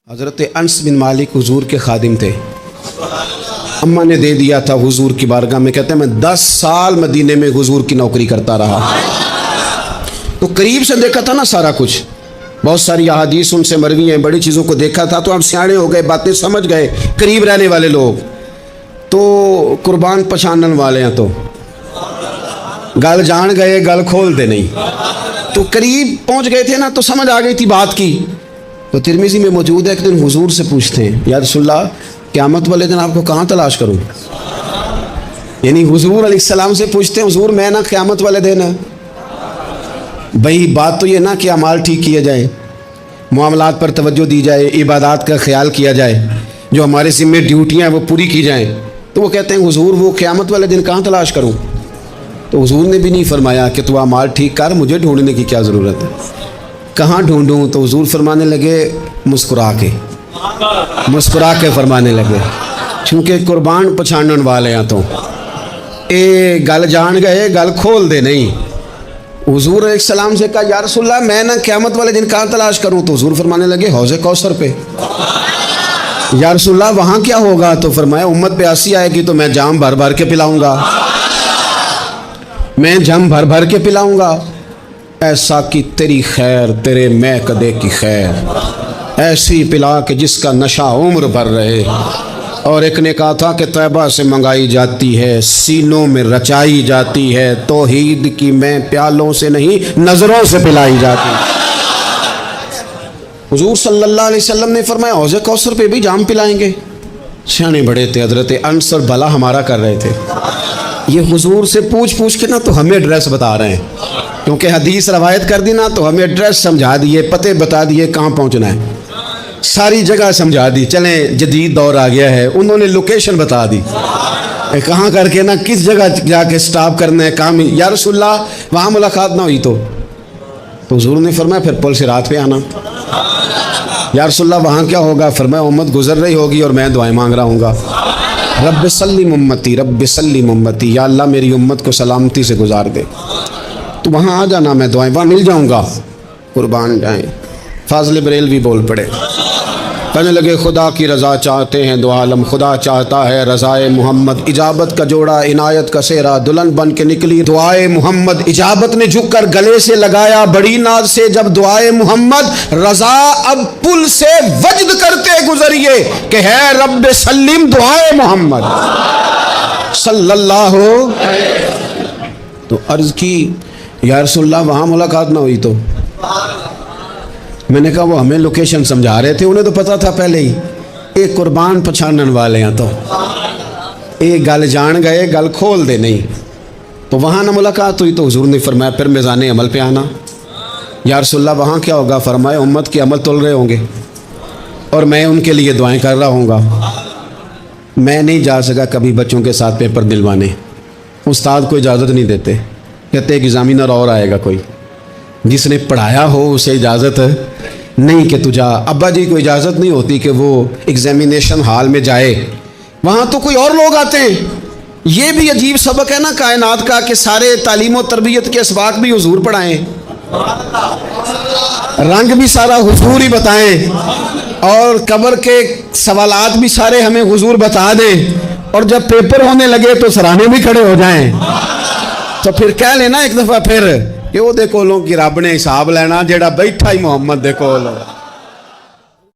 حضرت انس بن مالک حضور کے خادم تھے. اماں نے دے دیا تھا حضور کی بارگاہ میں. کہتے ہیں میں 10 سال مدینے میں حضور کی نوکری کرتا رہا, تو قریب سے دیکھا تھا نا سارا کچھ. بہت ساری احادیث ان سے مروی ہیں, بڑی چیزوں کو دیکھا تھا, تو ہم سیاڑے ہو گئے, باتیں سمجھ گئے. قریب رہنے والے لوگ تو قربان پچھانن والے ہیں, تو گل جان گئے گل کھول دے نہیں. تو قریب پہنچ گئے تھے نا, تو سمجھ آ گئی تھی بات کی. تو ترمذی میں موجود ہے, ایک دن حضور سے پوچھتے ہیں یا رسول اللہ قیامت والے دن آپ کو کہاں تلاش کروں. یعنی حضور علیہ السلام سے پوچھتے ہیں حضور میں نا قیامت والے دن, بھئی بات تو یہ نا کہ اعمال ٹھیک کیے جائیں, معاملات پر توجہ دی جائے, عبادات کا خیال کیا جائے, جو ہمارے ذمہ ڈیوٹیاں ہیں وہ پوری کی جائیں. تو وہ کہتے ہیں حضور وہ قیامت والے دن کہاں تلاش کروں. تو حضور نے بھی نہیں فرمایا کہ تو اعمال ٹھیک کر, مجھے ڈھونڈنے کی کیا ضرورت ہے, کہاں ڈھونڈوں. تو حضور فرمانے لگے مسکرا کے فرمانے لگے, چونکہ قربان پچھانن والے ہیں تو اے گل جان گئے گل کھول دے نہیں. حضور علیہ السلام سے کہا یا رسول اللہ میں نا قیامت والے دن کہاں تلاش کروں. تو حضور فرمانے لگے حوض کوثر پہ. یا رسول اللہ وہاں کیا ہوگا. تو فرمایا امت پیاسی آئے گی تو میں جام بھر بھر کے پلاؤں گا, میں جام بھر بھر کے پلاؤں گا. ایسا کہ تیری خیر تیرے میں کدے کی خیر, ایسی پلا کہ جس کا نشہ عمر بھر رہے. اور ایک نے کہا تھا کہ طیبہ سے منگائی جاتی ہے, سینوں میں رچائی جاتی ہے, توحید کی میں پیالوں سے نہیں نظروں سے پلائی جاتی. حضور صلی اللہ علیہ وسلم نے فرمایا حوض کوثر پہ بھی جام پلائیں گے. سیانے بڑے تھے حضرت انس, اور بھلا ہمارا کر رہے تھے. یہ حضور سے پوچھ کے نا تو ہمیں ایڈریس بتا رہے ہیں, کیونکہ حدیث روایت کر دی نا تو ہمیں ایڈریس سمجھا دیے, پتے بتا دیے کہاں پہنچنا ہے, ساری جگہ سمجھا دی. چلیں جدید دور آ گیا ہے, انہوں نے لوکیشن بتا دی کہاں کر کے نا کس جگہ جا کے سٹاپ کرنا ہے کام. یا رسول اللہ وہاں ملاقات نہ ہوئی تو حضور نے فرمایا پھر پل صراط پہ آنا. یا رسول اللہ وہاں کیا ہوگا. فرمایا امت گزر رہی ہوگی اور میں دعائیں مانگ رہا ہوں گا, رب سلم امتی رب سلم امتی, یا اللہ میری امت کو سلامتی سے گزار دے. تو وہاں آ جانا, میں دعائیں وہاں مل جاؤں گا. قربان جائیں. فاضل بریلوی بول پڑے, کہنے لگے خدا کی رضا چاہتے ہیں دو عالم, خدا چاہتا ہے رضائے محمد. اجابت کا جوڑا عنایت کا سہرا, دلہن بن کے نکلی دعائے محمد. اجابت نے جھک کر گلے سے لگایا بڑی ناز سے جب دعائے محمد. رضا اب پل سے وجد کرتے گزریے کہ ہے رب سلم دعائے محمد صلی اللہ. تو عرض کی یا رسول اللہ وہاں ملاقات نہ ہوئی. تو میں نے کہا وہ ہمیں لوکیشن سمجھا رہے تھے, انہیں تو پتا تھا پہلے ہی. ایک قربان پچھانن والے ہیں, تو ایک گل جان گئے گل کھول دے نہیں. تو وہاں نہ ملاقات ہوئی تو حضور نے فرمایا پھر میزان عمل پہ آنا. یا رسول اللہ وہاں کیا ہوگا. فرمایا امت کے عمل تول رہے ہوں گے اور میں ان کے لیے دعائیں کر رہا ہوں گا. میں نہیں جا سکا کبھی بچوں کے ساتھ پیپر دلوانے, استاد کو اجازت نہیں دیتے, کہتے ایک ایگزامینر اور آئے گا کوئی جس نے پڑھایا ہو اسے اجازت نہیں کہ تو جا. ابا جی کو اجازت نہیں ہوتی کہ وہ ایگزامینیشن ہال میں جائے, وہاں تو کوئی اور لوگ آتے ہیں. یہ بھی عجیب سبق ہے نا کائنات کا کہ سارے تعلیم و تربیت کے اسباق بھی حضور پڑھائیں, رنگ بھی سارا حضور ہی بتائیں, اور قبر کے سوالات بھی سارے ہمیں حضور بتا دیں, اور جب پیپر ہونے لگے تو سرانے بھی کھڑے ہو جائیں. تو پھر کہہ لینا ایک دفعہ پھر کہ وہ دے کولوں کی رب نے حساب لینا جیڑا بیٹھا ہی محمد دے کول.